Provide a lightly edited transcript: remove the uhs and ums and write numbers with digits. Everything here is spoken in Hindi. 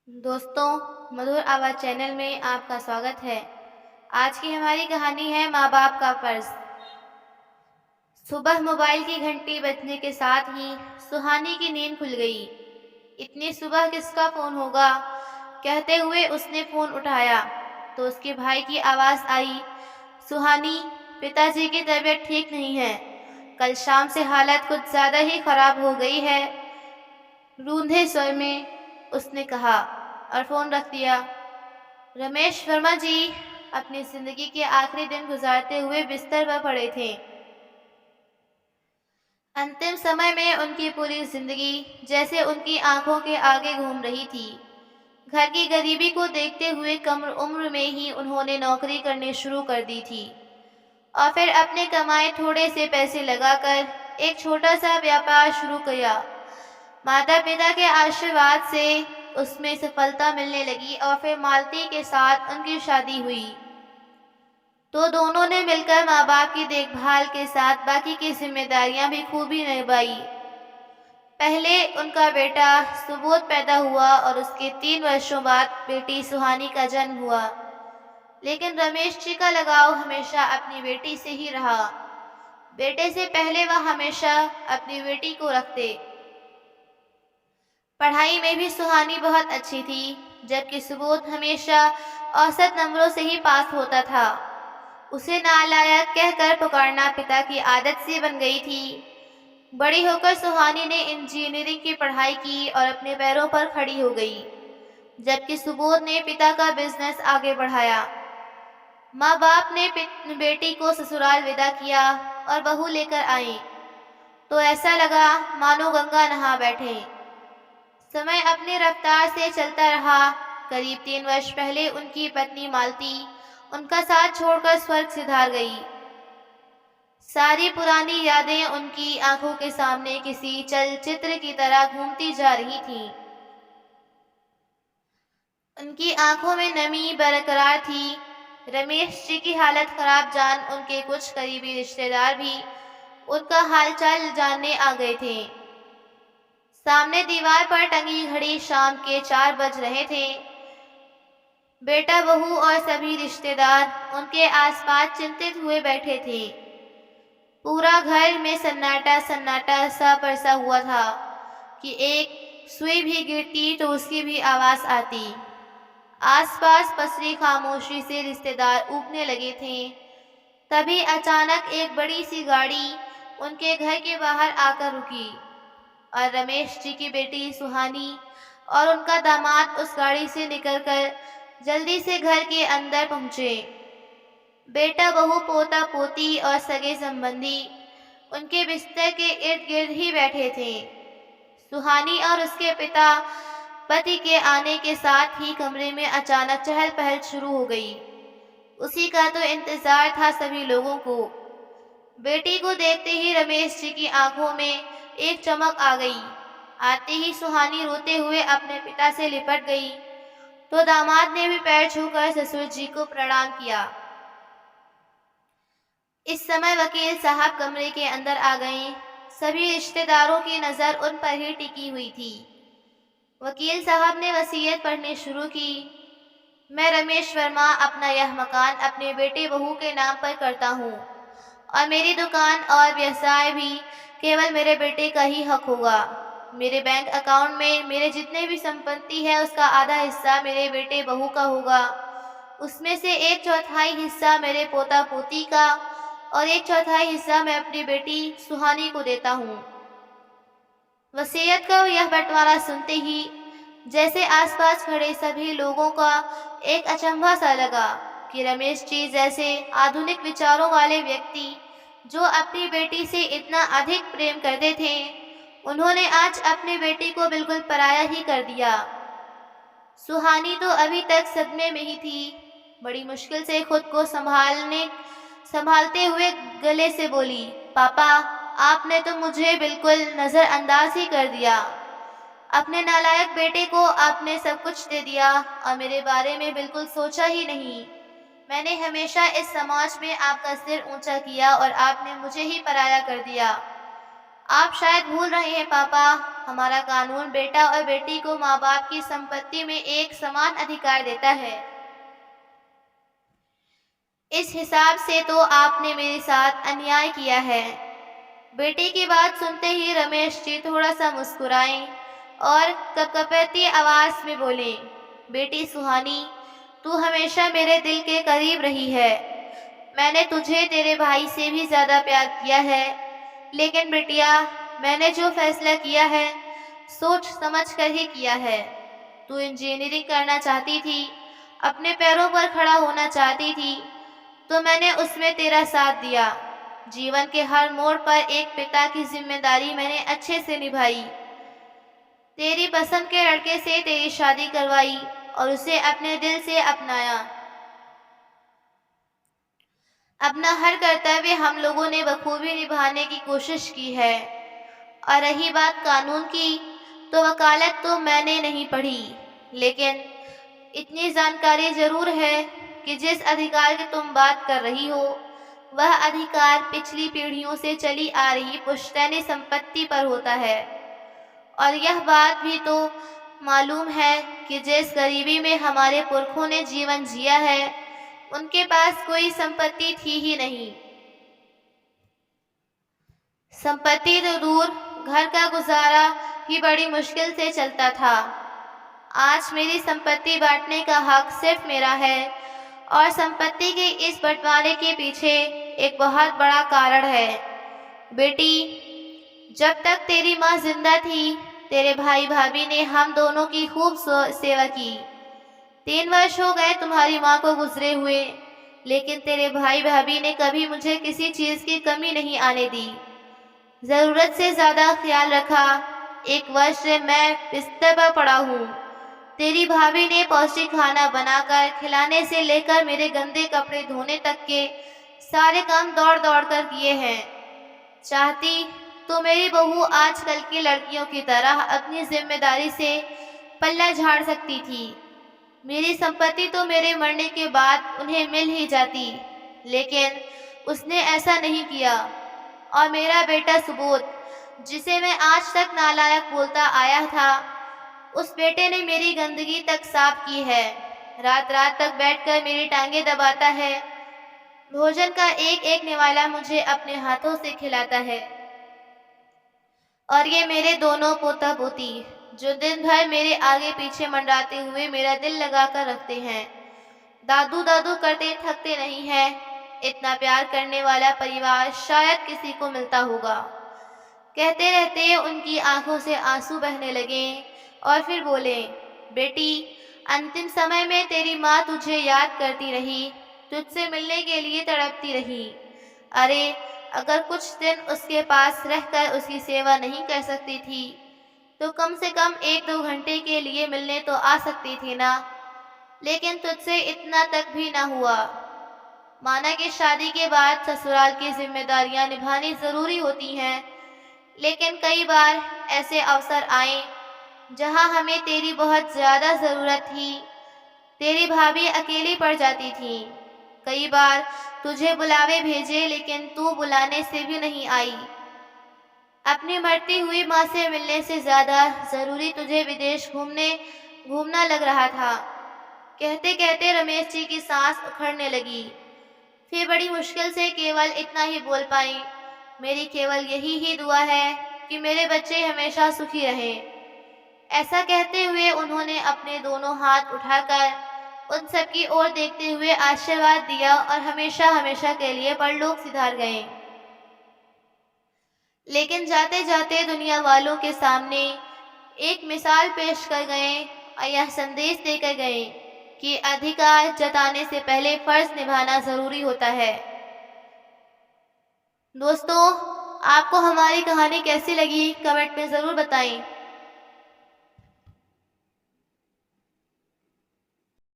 दोस्तों, मधुर आवाज़ चैनल में आपका स्वागत है। आज की हमारी कहानी है माँ बाप का फर्ज। सुबह मोबाइल की घंटी बजने के साथ ही सुहानी की नींद खुल गई। इतनी सुबह किसका फोन होगा? कहते हुए उसने फोन उठाया तो उसके भाई की आवाज़ आई, सुहानी, पिताजी की तबीयत ठीक नहीं है। कल शाम से हालत कुछ ज्यादा ही खराब हो गई है, रूंधे स्वर में उसने कहा और फोन रख दिया। रमेश वर्मा जी अपनी जिंदगी के आखिरी दिन गुजारते हुए बिस्तर पर पड़े थे। अंतिम समय में उनकी पूरी जिंदगी जैसे उनकी आंखों के आगे घूम रही थी। घर की गरीबी को देखते हुए कम उम्र में ही उन्होंने नौकरी करनी शुरू कर दी थी और फिर अपने कमाए थोड़े से पैसे लगाकर एक छोटा सा व्यापार शुरू किया। माता पिता के आशीर्वाद से उसमें सफलता मिलने लगी और फिर मालती के साथ उनकी शादी हुई। तो दोनों ने मिलकर माँ बाप की देखभाल के साथ बाकी की जिम्मेदारियां भी खूबी निभाई। पहले उनका बेटा सुबोध पैदा हुआ और उसके 3 वर्षों बाद बेटी सुहानी का जन्म हुआ। लेकिन रमेश जी का लगाव हमेशा अपनी बेटी से ही रहा। बेटे से पहले वह हमेशा अपनी बेटी को रखते। पढ़ाई में भी सुहानी बहुत अच्छी थी, जबकि सुबोध हमेशा औसत नंबरों से ही पास होता था। उसे नालायक कहकर पुकारना पिता की आदत सी बन गई थी। बड़ी होकर सुहानी ने इंजीनियरिंग की पढ़ाई की और अपने पैरों पर खड़ी हो गई, जबकि सुबोध ने पिता का बिजनेस आगे बढ़ाया। माँ बाप ने बेटी को ससुराल विदा किया और बहू लेकर आई तो ऐसा लगा मानो गंगा नहा बैठे। समय अपनी रफ्तार से चलता रहा। करीब 3 वर्ष पहले उनकी पत्नी मालती उनका साथ छोड़कर स्वर्ग सिधार गई। सारी पुरानी यादें उनकी आंखों के सामने किसी चलचित्र की तरह घूमती जा रही थीं। उनकी आंखों में नमी बरकरार थी। रमेश जी की हालत खराब जान उनके कुछ करीबी रिश्तेदार भी उनका हालचाल जानने आ गए थे। सामने दीवार पर टंगी घड़ी शाम के 4 बज रहे थे। बेटा, बहू और सभी रिश्तेदार उनके आसपास चिंतित हुए बैठे थे। पूरा घर में सन्नाटा सन्नाटा सा परसा हुआ था कि एक सुई भी गिरती तो उसकी भी आवाज आती। आसपास पसरी खामोशी से रिश्तेदार ऊबने लगे थे। तभी अचानक एक बड़ी सी गाड़ी उनके घर के बाहर आकर रुकी और रमेश जी की बेटी सुहानी और उनका दामाद उस गाड़ी से निकलकर जल्दी से घर के अंदर पहुंचे। बेटा, बहू, पोता पोती और सगे संबंधी उनके बिस्तर के इर्द गिर्द ही बैठे थे। सुहानी और उसके पिता पति के आने के साथ ही कमरे में अचानक चहल पहल शुरू हो गई। उसी का तो इंतजार था सभी लोगों को। बेटी को देखते ही रमेश जी की आंखों में एक चमक आ गई। आते ही सुहानी रोते हुए अपने पिता से लिपट गई तो दामाद ने भी पैर छूकर ससुर जी को प्रणाम किया। इस समय वकील साहब कमरे के अंदर आ गए। सभी रिश्तेदारों की नजर उन पर ही टिकी हुई थी। वकील साहब ने वसीयत पढ़नी शुरू की। मैं रमेश वर्मा अपना यह मकान अपने बेटे बहू के नाम पर करता हूँ और मेरी दुकान और व्यवसाय भी केवल मेरे बेटे का ही हक होगा। मेरे बैंक अकाउंट में मेरे जितने भी संपत्ति है उसका आधा हिस्सा मेरे बेटे बहू का होगा। उसमें से 1/4 हिस्सा मेरे पोता पोती का और 1/4 हिस्सा मैं अपनी बेटी सुहानी को देता हूँ। वसीयत का यह बंटवारा सुनते ही जैसे आसपास खड़े सभी लोगों का एक अचंभा सा लगा कि रमेश जी जैसे आधुनिक विचारों वाले व्यक्ति जो अपनी बेटी से इतना अधिक प्रेम करते थे, उन्होंने आज अपनी बेटी को बिल्कुल पराया ही कर दिया। सुहानी तो अभी तक सदमे में ही थी। बड़ी मुश्किल से खुद को संभालते हुए गले से बोली, पापा, आपने तो मुझे बिल्कुल नजरअंदाज ही कर दिया। अपने नालायक बेटे को आपने सब कुछ दे दिया और मेरे बारे में बिल्कुल सोचा ही नहीं। मैंने हमेशा इस समाज में आपका सिर ऊंचा किया और आपने मुझे ही पराया कर दिया। आप शायद भूल रहे हैं पापा, हमारा कानून बेटा और बेटी को माँ बाप की संपत्ति में एक समान अधिकार देता है। इस हिसाब से तो आपने मेरे साथ अन्याय किया है। बेटे की बात सुनते ही रमेश जी थोड़ा सा मुस्कुराए और कपकपाती आवाज में बोले, बेटी सुहानी, तू हमेशा मेरे दिल के करीब रही है। मैंने तुझे तेरे भाई से भी ज्यादा प्यार किया है, लेकिन बिटिया, मैंने जो फैसला किया है सोच समझ कर ही किया है। तू इंजीनियरिंग करना चाहती थी, अपने पैरों पर खड़ा होना चाहती थी, तो मैंने उसमें तेरा साथ दिया। जीवन के हर मोड़ पर एक पिता की जिम्मेदारी मैंने अच्छे से निभाई। तेरी पसंद के लड़के से तेरी शादी करवाई और उसे अपने दिल से अपनाया। अपना हर कर्तव्य हम लोगों ने बखूबी निभाने की कोशिश की है। और रही बात कानून की, तो वकालत तो मैंने नहीं पढ़ी, लेकिन इतनी जानकारी जरूर है कि जिस अधिकार की तुम बात कर रही हो, वह अधिकार पिछली पीढ़ियों से चली आ रही पुश्तैनी संपत्ति पर होता है। और यह बात भी तो मालूम है कि जिस गरीबी में हमारे पुरखों ने जीवन जिया है, उनके पास कोई संपत्ति थी ही नहीं। संपत्ति तो दूर, घर का गुजारा ही बड़ी मुश्किल से चलता था। आज मेरी संपत्ति बांटने का हक सिर्फ मेरा है, और संपत्ति के इस बंटवारे के पीछे एक बहुत बड़ा कारण है। बेटी, जब तक तेरी माँ जिंदा थी, तेरे भाई भाभी ने हम दोनों की खूब सेवा की। 3 वर्ष हो गए तुम्हारी माँ को गुजरे हुए, लेकिन तेरे भाई भाभी ने कभी मुझे किसी चीज की कमी नहीं आने दी। जरूरत से ज्यादा ख्याल रखा। 1 वर्ष से मैं बिस्तर पर पड़ा हूँ। तेरी भाभी ने पौष्टिक खाना बनाकर खिलाने से लेकर मेरे गंदे कपड़े धोने तक के सारे काम दौड़ दौड़ कर किए हैं। चाहती तो मेरी बहू आजकल की लड़कियों की तरह अपनी जिम्मेदारी से पल्ला झाड़ सकती थी। मेरी संपत्ति तो मेरे मरने के बाद उन्हें मिल ही जाती, लेकिन उसने ऐसा नहीं किया। और मेरा बेटा सुबोध, जिसे मैं आज तक नालायक बोलता आया था, उस बेटे ने मेरी गंदगी तक साफ की है। रात रात तक बैठकर मेरी टांगे दबाता है। भोजन का एक एक निवाला मुझे अपने हाथों से खिलाता है। और ये मेरे दोनों पोता पोती, जो दिन भर मेरे आगे पीछे मंडराते हुए मेरा दिल लगा कर रखते हैं। दादू दादू करते थकते नहीं है। इतना प्यार करने वाला परिवार शायद किसी को मिलता होगा। कहते रहते उनकी आंखों से आंसू बहने लगे और फिर बोले, बेटी, अंतिम समय में तेरी माँ तुझे याद करती रही, तुझसे मिलने के लिए तड़पती रही। अरे, अगर कुछ दिन उसके पास रहकर उसकी सेवा नहीं कर सकती थी, तो कम से कम 1-2 घंटे के लिए मिलने तो आ सकती थी ना। लेकिन तुझसे इतना तक भी ना हुआ। माना कि शादी के बाद ससुराल की जिम्मेदारियां निभानी जरूरी होती हैं, लेकिन कई बार ऐसे अवसर आए जहां हमें तेरी बहुत ज्यादा जरूरत थी। तेरी भाभी अकेली पड़ जाती थी। कई बार तुझे बुलावे भेजे, लेकिन तू बुलाने से भी नहीं आई। अपनी मरती हुई माँ से मिलने से ज्यादा जरूरी तुझे विदेश घूमना लग रहा था। कहते कहते रमेश जी की सांस उखड़ने लगी। फिर बड़ी मुश्किल से केवल इतना ही बोल पाई, मेरी केवल यही ही दुआ है कि मेरे बच्चे हमेशा सुखी रहें। ऐसा कहते हुए उन्होंने अपने दोनों हाथ उठाकर उन सबकी ओर देखते हुए आशीर्वाद दिया और हमेशा हमेशा के लिए परलोक सिधार गए। लेकिन जाते जाते दुनिया वालों के सामने एक मिसाल पेश कर गए और यह संदेश देकर गए कि अधिकार जताने से पहले फर्ज निभाना जरूरी होता है। दोस्तों, आपको हमारी कहानी कैसी लगी कमेंट में जरूर बताएं।